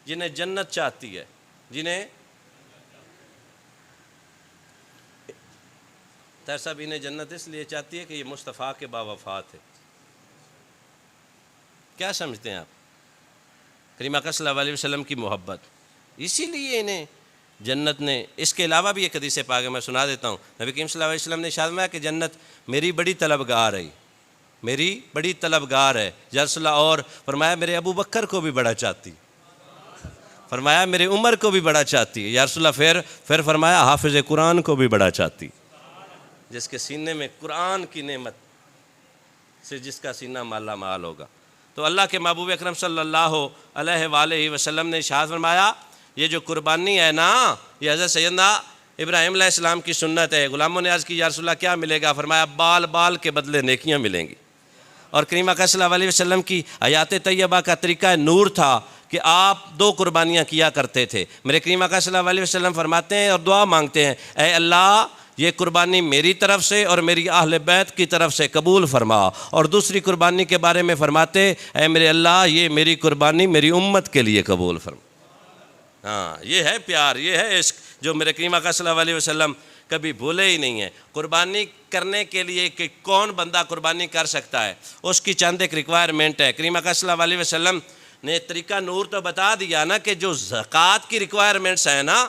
[SPEAKER 1] جنہیں جنت چاہتی ہے، جنہیں تیر صاحب انہیں جنت اس لیے چاہتی ہے کہ یہ مصطفیٰ کے باوفات ہے۔ کیا سمجھتے ہیں آپ؟ کریم اکرم صلی اللہ علیہ وسلم کی محبت، اسی لیے انہیں جنت نے۔ اس کے علاوہ بھی ایک حدیث پاک ہے، میں سنا دیتا ہوں۔ نبی کریم صلی اللہ علیہ وسلم نے ارشاد فرمایا کہ جنت میری بڑی طلبگار ہے، میری بڑی طلبگار ہے یا رسول اللہ، اور فرمایا میرے ابو بکر کو بھی بڑا چاہتی، فرمایا میرے عمر کو بھی بڑا چاہتی ہے یا رسول اللہ، پھر فرمایا حافظ قرآن کو بھی بڑا چاہتی، جس کے سینے میں قرآن کی نعمت سے جس کا سینہ مالا مال ہوگا۔ تو اللہ کے محبوب اکرم صلی اللہ علیہ وآلہ وسلم نے ارشاد فرمایا یہ جو قربانی ہے نا، یہ حضرت سیدنا ابراہیم علیہ السلام کی سنت ہے۔ غلاموں نے عرض کی یا رسول اللہ کیا ملے گا؟ فرمایا بال بال کے بدلے نیکیاں ملیں گی۔ اور کریم اکرم صلی اللہ علیہ وسلم کی حیات طیبہ کا طریقہ نور تھا کہ آپ 2 قربانیاں کیا کرتے تھے۔ میرے کریم اکرم صلی اللہ علیہ وسلم فرماتے ہیں اور دعا مانگتے ہیں، اے اللہ یہ قربانی میری طرف سے اور میری اہل بیت کی طرف سے قبول فرما، اور دوسری قربانی کے بارے میں فرماتے، اے میرے اللہ یہ میری قربانی میری امت کے لیے قبول فرما۔ یہ ہے پیار، یہ ہے عشق جو میرے کریم اکرم صلی اللہ علیہ وسلم کبھی بھولے ہی نہیں ہیں۔ قربانی کرنے کے لیے کہ کون بندہ قربانی کر سکتا ہے، اس کی چند ایک ریکوائرمنٹ ہے۔ کریم اکرم صلی اللہ علیہ وسلم نے طریقہ نور تو بتا دیا نا کہ جو زکوٰۃ کی ریکوائرمنٹس ہیں نا،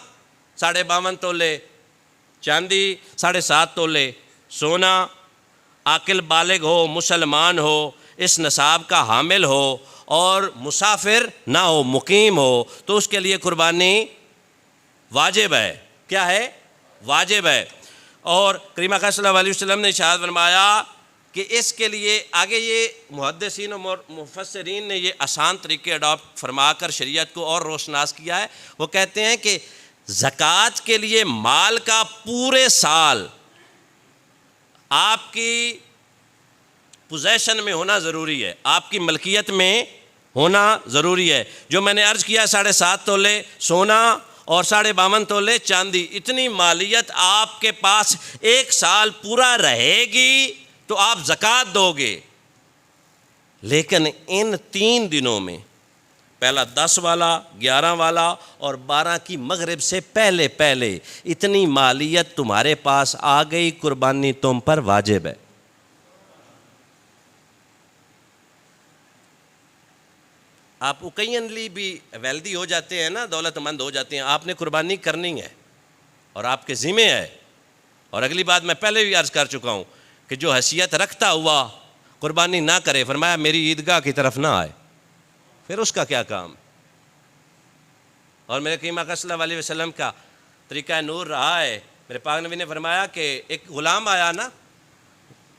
[SPEAKER 1] 52.5 تولے چاندی، 7.5 تولے سونا، عاقل بالغ ہو، مسلمان ہو، اس نصاب کا حامل ہو اور مسافر نہ ہو، مقیم ہو، تو اس کے لیے قربانی واجب ہے۔ کیا ہے؟ واجب ہے۔ اور کریم اکرم صلی اللہ علیہ وسلم نے ارشاد فرمایا کہ کہ اس کے لیے آگے یہ محدثین و مفسرین نے یہ آسان طریقے اڈاپٹ فرما کر شریعت کو اور روشناس کیا ہے. وہ کہتے ہیں کہ زکوٰۃ کے لیے مال کا پورے سال آپ کی پوزیشن میں ہونا ضروری ہے، آپ کی ملکیت میں ہونا ضروری ہے. جو میں نے عرض کیا 7.5 تولے سونا اور 52.5 تولے چاندی، اتنی مالیت آپ کے پاس ایک سال پورا رہے گی تو آپ زکوٰۃ دو گے. لیکن ان 3 دنوں میں پہلا 10 والا، 11 والا اور 12 کی مغرب سے پہلے اتنی مالیت تمہارے پاس آ گئی، قربانی تم پر واجب ہے. آپ اوکیجنلی بھی ویلدی ہو جاتے ہیں نا، دولت مند ہو جاتے ہیں، آپ نے قربانی کرنی ہے اور آپ کے ذمہ ہے. اور اگلی بات میں پہلے بھی عرض کر چکا ہوں کہ جو حیثیت رکھتا ہوا قربانی نہ کرے، فرمایا میری عیدگاہ کی طرف نہ آئے، پھر اس کا کیا کام. اور میرے کریم آقا صلی اللہ علیہ وسلم کا طریقہ نور رہا ہے. میرے پاک نبی نے فرمایا کہ ایک غلام آیا نا،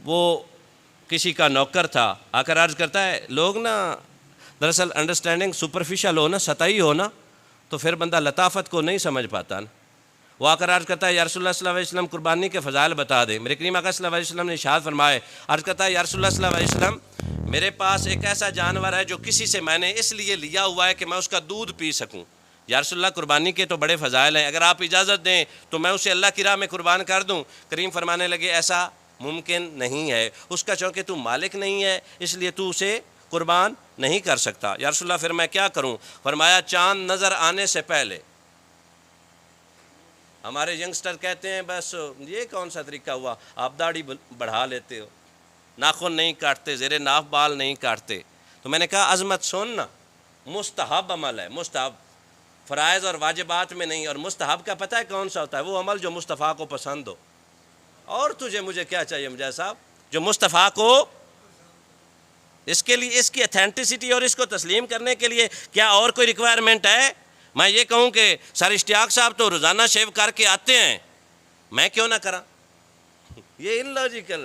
[SPEAKER 1] وہ کسی کا نوکر تھا، آ کر عرض کرتا ہے، لوگ نا دراصل انڈرسٹینڈنگ سپرفیشل ہو نا، سطحی ہو نا، تو پھر بندہ لطافت کو نہیں سمجھ پاتا نا. وہ آ کر عرض کرتا ہے یا رسول اللہ صلی اللہ علیہ وسلم قربانی کے فضائل بتا دیں. میرے کریم آقا صلی اللہ علیہ وسلم نے ارشاد فرمائے، عرض کرتا ہے یا رسول اللہ صلی اللہ علیہ وسلم میرے پاس ایک ایسا جانور ہے جو کسی سے میں نے اس لیے لیا ہوا ہے کہ میں اس کا دودھ پی سکوں. یا رسول اللہ قربانی کے تو بڑے فضائل ہیں، اگر آپ اجازت دیں تو میں اسے اللہ کی راہ میں قربان کر دوں. کریم فرمانے لگے ایسا ممکن نہیں ہے، اس کا چونکہ تو مالک نہیں ہے اس لیے تو اسے قربان نہیں کر سکتا. یا رسول اللہ پھر میں کیا کروں؟ فرمایا چاند نظر آنے سے پہلے. ہمارے ینگسٹر کہتے ہیں بس یہ کون سا طریقہ ہوا، آپ داڑھی بڑھا لیتے ہو، ناخن نہیں کاٹتے، زیر ناف بال نہیں کاٹتے. تو میں نے کہا عظمت سننا، مستحب عمل ہے، مستحب، فرائض اور واجبات میں نہیں. اور مستحب کا پتہ ہے کون سا ہوتا ہے؟ وہ عمل جو مصطفیٰ کو پسند ہو. اور تجھے مجھے کیا چاہیے مجاہد صاحب؟ جو مصطفیٰ کو، اس کے لیے اس کی اتھینٹسٹی اور اس کو تسلیم کرنے کے لیے کیا اور کوئی ریکوائرمنٹ ہے؟ میں یہ کہوں کہ سر اشتیاق صاحب تو روزانہ شیو کر کے آتے ہیں، میں کیوں نہ کراں؟ یہ ان لاجیکل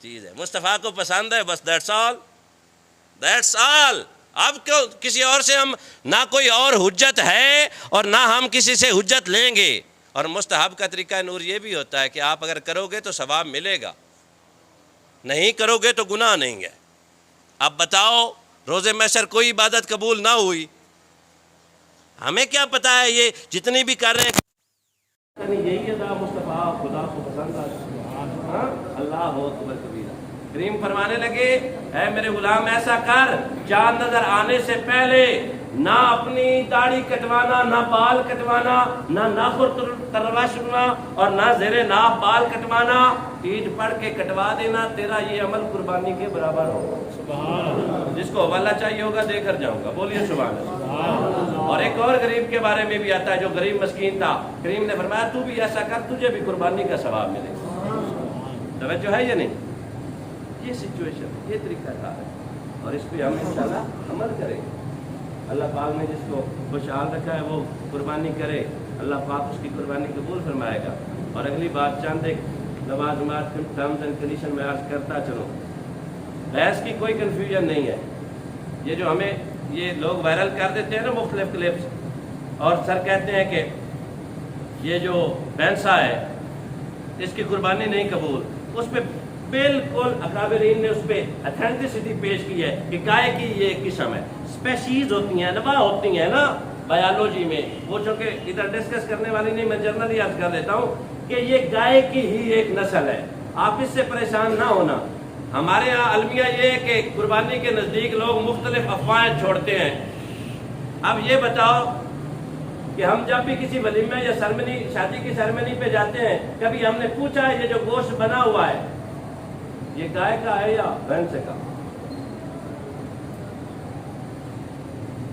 [SPEAKER 1] چیز ہے. مصطفیٰ کو پسند ہے، بس دیٹس آل. اب کسی اور سے ہم نہ کوئی اور حجت ہے اور نہ ہم کسی سے حجت لیں گے. اور مستحب کا طریقہ نور یہ بھی ہوتا ہے کہ آپ اگر کرو گے تو ثواب ملے گا، نہیں کرو گے تو گناہ نہیں ہے. اب بتاؤ روز محشر کوئی عبادت قبول نہ ہوئی، ہمیں کیا پتا ہے یہ جتنی بھی کر رہے ہیں یہی ادا مصطفیٰ خدا کو پسند آ. اللہ اکبر کبیرہ. کریم فرمانے لگے اے میرے غلام ایسا کر، چاند نظر آنے سے پہلے نہ اپنی داڑھی کٹوانا، نہ بال کٹوانا، نہ ناخن تراشنا اور نہ زیر ناف بال کٹوانا. عید پڑھ کے کٹوا دینا، تیرا یہ عمل قربانی کے برابر ہوگا. جس کو حوالہ چاہیے ہوگا دے کر جاؤں گا، بولیے سبحان اللہ. اور ایک اور غریب کے بارے میں بھی آتا ہے جو غریب مسکین تھا. کریم نے فرمایا تو بھی ایسا کر، تجھے بھی قربانی کا ثواب ملے گا. توجہ ہے یا نہیں؟ یہ سچویشن، یہ طریقہ کار ہے اور اس پہ ہم انشاءاللہ عمل کریں. اللہ پاک نے جس کو خوشحال رکھا ہے وہ قربانی کرے، اللہ پاک اس کی قربانی قبول فرمائے گا. اور اگلی بات چند ایک لوازمات ٹرمز اینڈ کنڈیشن میں عرض کرتا چلوں. بحث کی کوئی کنفیوژن نہیں ہے. یہ جو ہمیں یہ لوگ وائرل کر دیتے ہیں نا مختلف کلپس، اور سر کہتے ہیں کہ یہ جو بینسا ہے اس کی قربانی نہیں قبول، اس پہ بالکل اکابرین نے اس پہ اتھینٹسٹی پیش کی ہے کہ گائے کی یہ ایک قسم ہے. اسپیشیز ہوتی ہیں، نوا ہوتی ہیں نا بایولوجی میں، وہ چونکہ ادھر ڈسکس کرنے والی نہیں، میں جنرلی عرض کر دیتا ہوں کہ یہ گائے کی ہی ایک نسل ہے. آپ اس سے پریشان نہ ہونا. ہمارے ہاں المیہ یہ ہے کہ قربانی کے نزدیک لوگ مختلف افواہیں چھوڑتے ہیں. اب یہ بتاؤ کہ ہم جب بھی کسی ولیمے یا سرمنی، شادی کی سرمنی پہ جاتے ہیں، کبھی ہم نے پوچھا ہے یہ جو گوشت بنا ہوا ہے یہ گائے کا ہے یا بھینس کا؟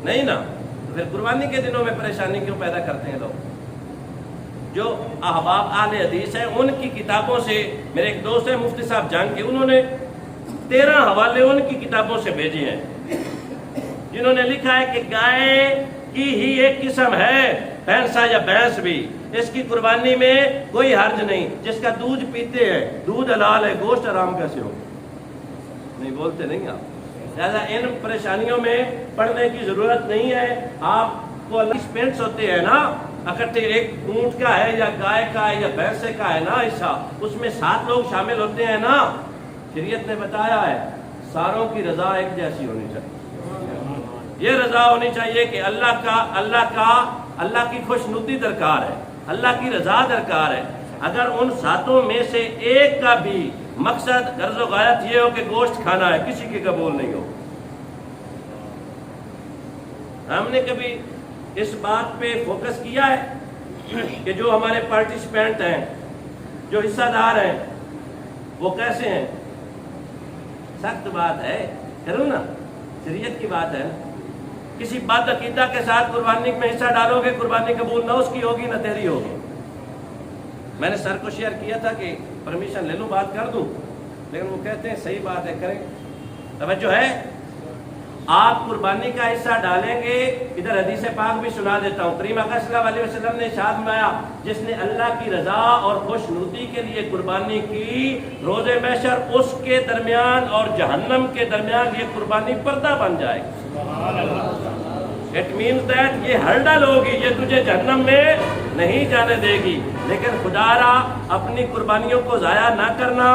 [SPEAKER 1] نہیں نا. پھر قربانی کے دنوں میں پریشانی کیوں پیدا کرتے ہیں لوگ؟ جو احباب اہل حدیث ہیں ان کی کتابوں سے، میرے ایک دوست ہیں مفتی صاحب جان کے، انہوں نے 13 حوالے ان کی کتابوں سے بھیجے ہیں جنہوں نے لکھا ہے کہ گائے کی ہی ایک قسم ہے، بھینسا یا بھینس بھی، اس کی قربانی میں کوئی حرج نہیں. جس کا دودھ پیتے ہیں، دودھ حلال ہے، گوشت حرام کیسے ہو؟
[SPEAKER 2] نہیں بولتے نہیں آپ، لہٰذا ان پریشانیوں میں پڑھنے کی ضرورت نہیں ہے. آپ کو پینٹس ہوتے ہیں نا اکٹھے، ایک اونٹ کا ہے یا گائے کا ہے یا بھینسے کا ہے نا حصہ، اس میں 7 لوگ شامل ہوتے ہیں نا. شریعت نے بتایا ہے ساروں کی رضا ایک جیسی ہونی چاہیے. یہ رضا ہونی چاہیے کہ اللہ کی خوشنودی درکار ہے، اللہ کی رضا درکار ہے. اگر ان 7 میں سے ایک کا بھی مقصد غرض و غایت یہ ہو کہ گوشت کھانا ہے، کسی کی قبول نہیں ہو. ہم نے کبھی اس بات پہ فوکس کیا ہے کہ جو ہمارے پارٹیسپینٹ ہیں، جو حصہ دار ہیں، وہ کیسے ہیں؟ سخت بات ہے، کروں نا، شریعت کی بات ہے. کسی بد عقیدہ کے ساتھ قربانی میں حصہ ڈالو گے، قربانی قبول نہ اس کی ہوگی نہ تیری ہوگی. میں نے سر کو شیئر کیا تھا کہ پرمیشن لے لوں، بات کر دوں، لیکن وہ کہتے ہیں صحیح بات ہے، کریں. توجہ ہے، آپ قربانی کا حصہ ڈالیں گے. ادھر حدیث پاک بھی سنا دیتا ہوں. کریم آقا صلی اللہ علیہ وسلم نے ارشاد فرمایا، جس نے اللہ کی رضا اور خوشنودی کے لیے قربانی کی، روز محشر اس کے درمیان اور جہنم کے درمیان یہ قربانی پردہ بن جائے گی. اٹ مینز دیٹ یہ ہرڈل ہوگی، یہ تجھے جہنم میں نہیں جانے دے گی. لیکن خدا را اپنی قربانیوں کو ضائع نہ کرنا،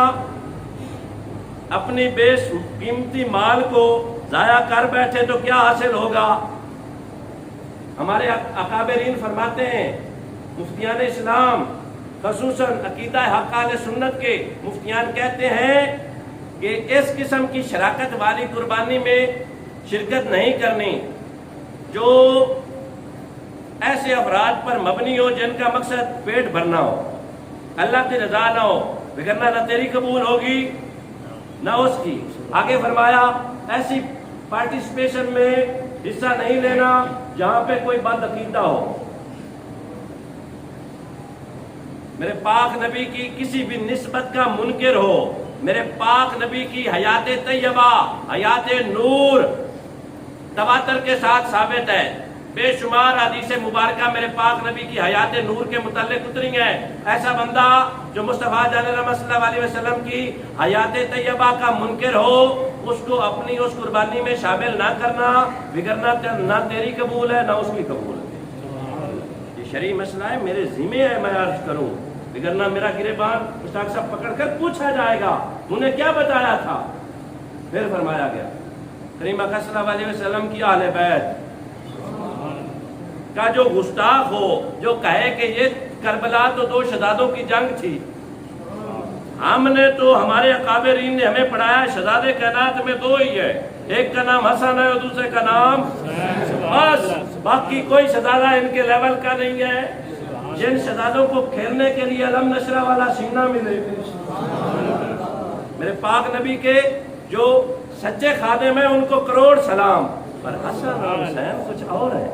[SPEAKER 2] اپنی بیش قیمتی مال کو ضائع کر بیٹھے تو کیا حاصل ہوگا. ہمارے اکابرین فرماتے ہیں، مفتیان اسلام خصوصاً عقیدہ حق اہل سنت کے مفتیان کہتے ہیں کہ اس قسم کی شراکت والی قربانی میں شرکت نہیں کرنی جو ایسے افراد پر مبنی ہو جن کا مقصد پیٹ بھرنا ہو، اللہ کی رضا نہ ہو، وگرنہ نہ تیری قبول ہوگی نہ اس کی. آگے فرمایا ایسی پارٹیسپیشن میں حصہ نہیں لینا جہاں پہ کوئی بد عقیدہ ہو. میرے پاک نبی کی کسی بھی نسبت کا منکر ہو. میرے پاک نبی کی حیات طیبہ، حیات نور تواتر کے ساتھ ثابت ہے. بے شمار حدیث مبارکہ میرے پاک نبی کی حیات نور کے متعلق اتری ہیں. ایسا بندہ جو مصطفیٰ جان رحمت صلی اللہ علیہ وسلم کی حیات طیبہ کا منکر ہو، اس کو اپنی اس قربانی میں شامل نہ کرنا، وگرنہ نہ تیری قبول ہے نہ اس کی قبول ہے. یہ شرعی مسئلہ ہے، میرے ذمہ ہے میں عرض کروں، وگرنہ میرا گریبان مشتاق صاحب پکڑ کر پوچھا جائے گا انہیں کیا بتایا تھا. پھر فرمایا گیا کریم آقا صلی اللہ علیہ وسلم کی اہل بیت کا جو گستاخ ہو، جو کہے کہ یہ کربلا تو 2 شہزادوں کی جنگ تھی، ہم نے تو ہمارے اکابرین نے ہمیں پڑھایا شہزادے کائنات میں 2 ہی ہے، ایک کا نام حسن ہے اور دوسرے کا نام، بس باقی کوئی شہزادہ ان کے لیول کا نہیں ہے. جن شہزادوں کو کھیلنے کے لیے علم نشرہ والا سینہ ملے، میرے پاک نبی کے جو سچے خادم ہیں ان کو کروڑ سلام، پر حسن اور حسین کچھ اور ہے.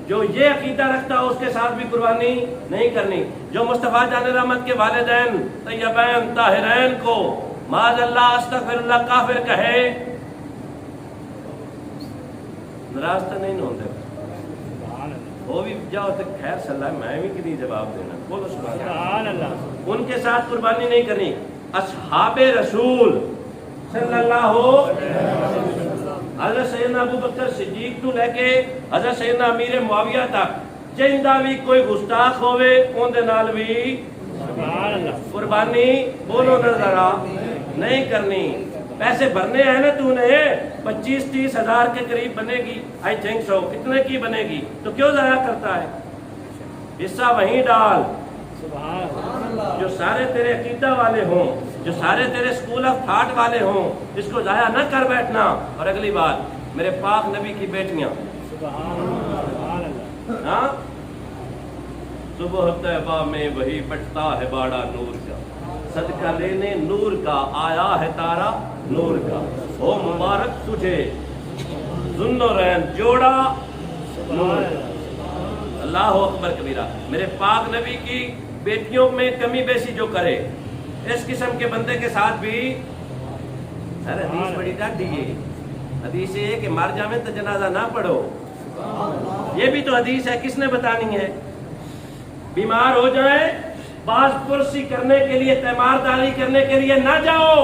[SPEAKER 2] جو یہ عقیدہ رکھتا ہے اس کے ساتھ بھی قربانی نہیں کرنی. جو مصطفیٰ جان رحمت کے والدین طیبین طاہرین کو معاذ اللہ استغفر اللہ کافر کہے، ناراض تو نہیں ہوتے، وہ بھی جاؤ تو خیر صلی اللہ، میں بھی نہیں جواب دینا، بولو سبحان اللہ. ان کے ساتھ قربانی نہیں کرنی. اصحاب رسول صلی اللہ حضرت سیدنا ابو بکر صدیق تو لے کے حضرت سیدنا امیر معاویہ تک جہاں بھی کوئی گستاخ ہوئے ان دے نال بھی قربانی بولو نہ ذرا نہیں کرنی. پیسے بھرنے ہیں نا تو نے 25-30 ہزار کے قریب بنے گی، آئی تھنک سو، کتنے کی بنے گی، تو کیوں ضائع کرتا ہے؟ حصہ وہیں ڈال جو سارے تیرے عقیدہ والے ہوں، جو سارے تیرے سکول آف تھاٹ والے ہوں. اس کو ضائع نہ کر بیٹھنا. اور اگلی بات، میرے پاک نبی کی بیٹیاں، ہاں، صبح طیبہ میں وہی بٹتا ہے باڑا نور کا، صدقہ لینے نور کا آیا ہے تارا نور کا، ہو مبارک تجھے ذوالنورین جوڑا نور کا. اللہ اکبر کبیرہ. میرے پاک نبی کی بیٹیوں میں کمی بیشی جو کرے، اس قسم کے بندے کے ساتھ بھی، سر حدیث بڑی ڈاڈی ہے، حدیث یہ ہے کہ مر جاویں تو جنازہ نہ پڑھو. یہ بھی تو حدیث ہے، کس نے بتانی ہے؟ بیمار ہو جائیں، باز پرسی کرنے کے لیے، تیمار داری کرنے کے لیے نہ جاؤ،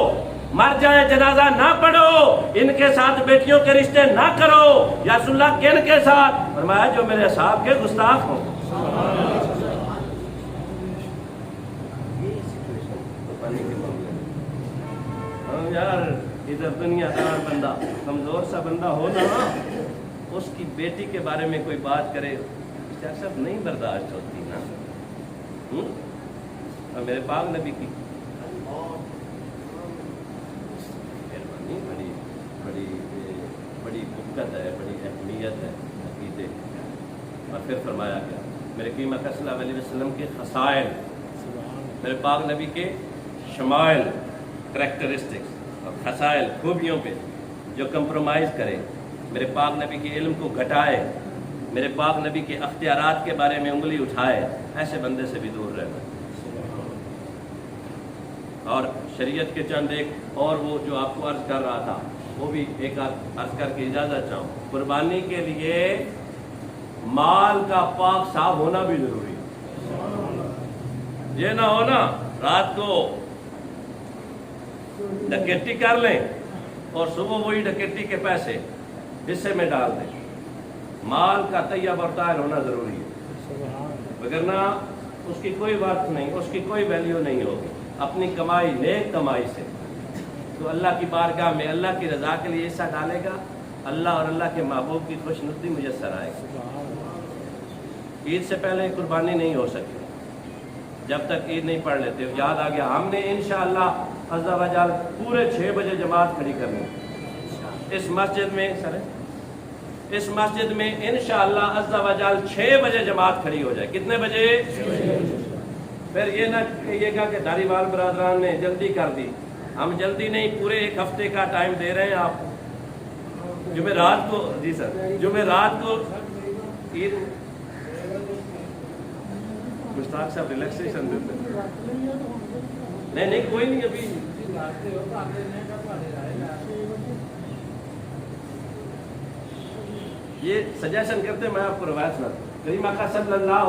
[SPEAKER 2] مر جائیں جنازہ نہ پڑھو، ان کے ساتھ بیٹیوں کے رشتے نہ کرو۔ یا رسول اللہ کن کے ساتھ؟ فرمایا جو میرے اصحاب کے گستاخ ہوں۔ یار ادھر دنیا دار بندہ، کمزور سا بندہ ہو نا، اس کی بیٹی کے بارے میں کوئی بات کرے، اس سے اکثر نہیں برداشت ہوتی نا۔ اور میرے پاک نبی کی مہربانی بڑی بڑی بڑی بکت ہے، بڑی اہمیت ہے عقیدے۔ اور پھر فرمایا گیا میرے کریم اکرم صلی اللہ علیہ وسلم کے خصائل، میرے پاک نبی کے شمائل، کریکٹرسٹکس اور خصائل، خوبیوں پہ جو کمپرومائز کرے، میرے پاک نبی کے علم کو گھٹائے، میرے پاک نبی کے اختیارات کے بارے میں انگلی اٹھائے، ایسے بندے سے بھی دور رہنا۔ اور شریعت کے چند ایک اور وہ جو آپ کو عرض کر رہا تھا، وہ بھی ایک عرض کر کے اجازت چاہوں۔ قربانی کے لیے مال کا پاک صاف ہونا بھی ضروری ہے۔ یہ نہ ہونا رات کو ڈکیتی کر لیں اور صبح وہی ڈکیتی کے پیسے حصے میں ڈال دیں۔ مال کا طیب اور طاہر ہونا ضروری ہے، وگرنہ اس کی کوئی بات نہیں، اس کی کوئی ویلیو نہیں ہوگی۔ اپنی کمائی، نیک کمائی سے تو اللہ کی بارگاہ میں اللہ کی رضا کے لیے حصہ ڈالے گا، اللہ اور اللہ کے محبوب کی خوش نصیبی میسر آئے گی۔ عید سے پہلے قربانی نہیں ہو سکتی جب تک عید نہیں پڑھ لیتے۔ یاد آ گیا، ہم نے انشاءاللہ عز و جل پورے 6 بجے جماعت کھڑی کرنی اس مسجد میں، اس مسجد میں انشاءاللہ عز و جل 6 بجے جماعت کھڑی ہو جائے۔ کتنے بجے؟ پھر یہ نہ کہیے گا کہ دھاری وال برادران نے جلدی کر دی۔ ہم جلدی نہیں، پورے 1 ہفتے کا ٹائم دے رہے ہیں آپ۔ جمعرات کو، جی سر، جمعرات کو عید، مشتاق صاحب ریلیکسیشن دیتے ہیں۔ نہیں کوئی نہیں، ابھی یہ سجیشن کرتے میں آپ کو روایت سناتا ہوں۔ کریم آقا صلی اللہ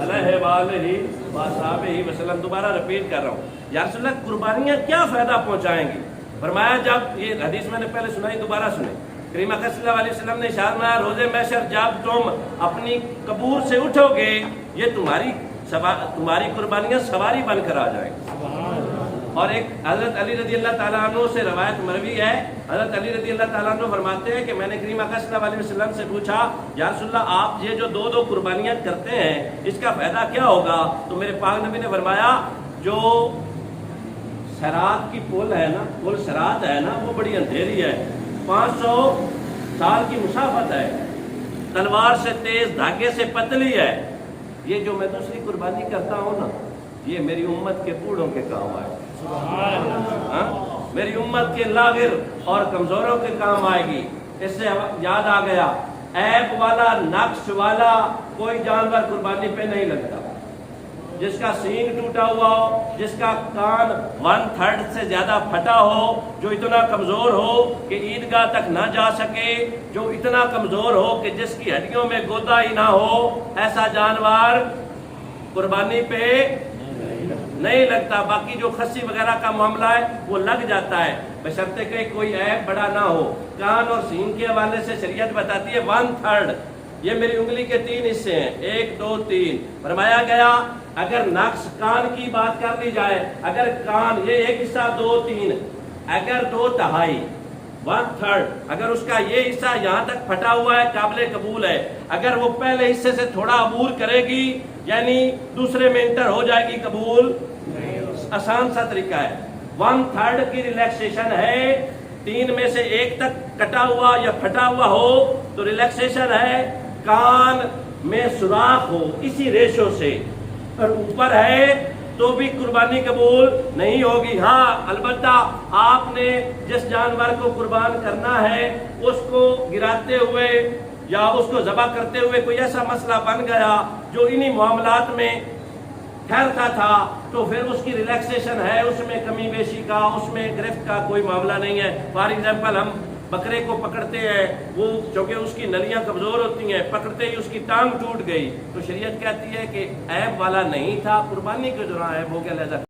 [SPEAKER 2] علیہ وآلہ وسلم، دوبارہ رپیٹ کر رہا ہوں، یا رسول اللہ قربانیاں کیا فائدہ پہنچائیں گی؟ فرمایا جب، یہ حدیث میں نے پہلے سنائی، دوبارہ سنیں۔ کریم اکرم صلی اللہ علیہ وسلم نے اشارہ فرمایا، روز محشر جب تم اپنی قبور سے اٹھو گے، یہ تمہاری قربانیاں سواری بن کر آ جائیں گی۔ اور ایک حضرت علی رضی اللہ تعالیٰ عنہ سے روایت مروی ہے، حضرت علی رضی اللہ تعالیٰ عنہ فرماتے ہیں کہ میں نے کریم اکرم صلی اللہ علیہ وسلم سے پوچھا، یا رسول اللہ آپ یہ جو 2 قربانیاں کرتے ہیں اس کا فائدہ کیا ہوگا؟ تو میرے پاک نبی نے فرمایا، جو صراط کی پل ہے نا، پل صراط ہے نا، وہ بڑی اندھیری ہے، 500 سال کی مسافت ہے، تلوار سے تیز، دھاگے سے پتلی ہے۔ یہ جو میں دوسری قربانی کرتا ہوں نا، یہ میری امت کے بوڑھوں کے کام آئے، میری امت کے لاغر اور کمزوروں کے کام آئے گی۔ اس سے یاد آ گیا، عیب والا، نقص والا کوئی جانور قربانی پہ نہیں لگتا۔ جس کا سینگ ٹوٹا ہوا ہو، جس کا کان 1/3 سے زیادہ پھٹا ہو، جو اتنا کمزور ہو کہ عیدگاہ تک نہ جا سکے، جو اتنا کمزور ہو کہ جس کی ہڈیوں میں گودا ہی نہ ہو، ایسا جانور قربانی پہ نہیں لگتا۔ باقی جو خصی وغیرہ کا معاملہ ہے وہ لگ جاتا ہے، بشرطے کہ کوئی عیب بڑا نہ ہو۔ کان اور سینگ کے حوالے سے شریعت بتاتی ہے 1/3، یہ میری انگلی کے 3 حصے ہیں، 1 2 3۔ فرمایا گیا اگر نقص کان کی بات کر لی جائے، اگر کان یہ 1 حصہ 2 3، اگر 2/3 1/3، اگر اس کا یہ حصہ یہاں تک پھٹا ہوا ہے، قابل قبول ہے۔ اگر وہ پہلے حصے سے تھوڑا عبور کرے گی، یعنی دوسرے میں انٹر ہو جائے گی، قبول آسان سا طریقہ ہے۔ 1/3 کی ریلیکسیشن ہے، 3 میں سے 1 تک کٹا ہوا یا پھٹا ہوا ہو تو ریلیکسیشن ہے، کان میں سوراخ ہو اسی ریشو سے، اور اوپر ہے تو بھی قربانی قبول نہیں ہوگی۔ ہاں البتہ آپ نے جس جانور کو قربان کرنا ہے اس کو گراتے ہوئے یا اس کو ذبح کرتے ہوئے کوئی ایسا مسئلہ بن گیا جو انہی معاملات میں ٹھہرتا تھا، تو پھر اس کی ریلیکسیشن ہے، اس میں کمی بیشی کا، اس میں گرفت کا کوئی معاملہ نہیں ہے۔ فار ایگزامپل ہم بکرے کو پکڑتے ہیں، وہ چونکہ اس کی نلیاں کمزور ہوتی ہیں، پکڑتے ہی اس کی ٹانگ ٹوٹ گئی، تو شریعت کہتی ہے کہ عیب والا نہیں تھا، قربانی کے دوران عیب ہو گیا، لہذا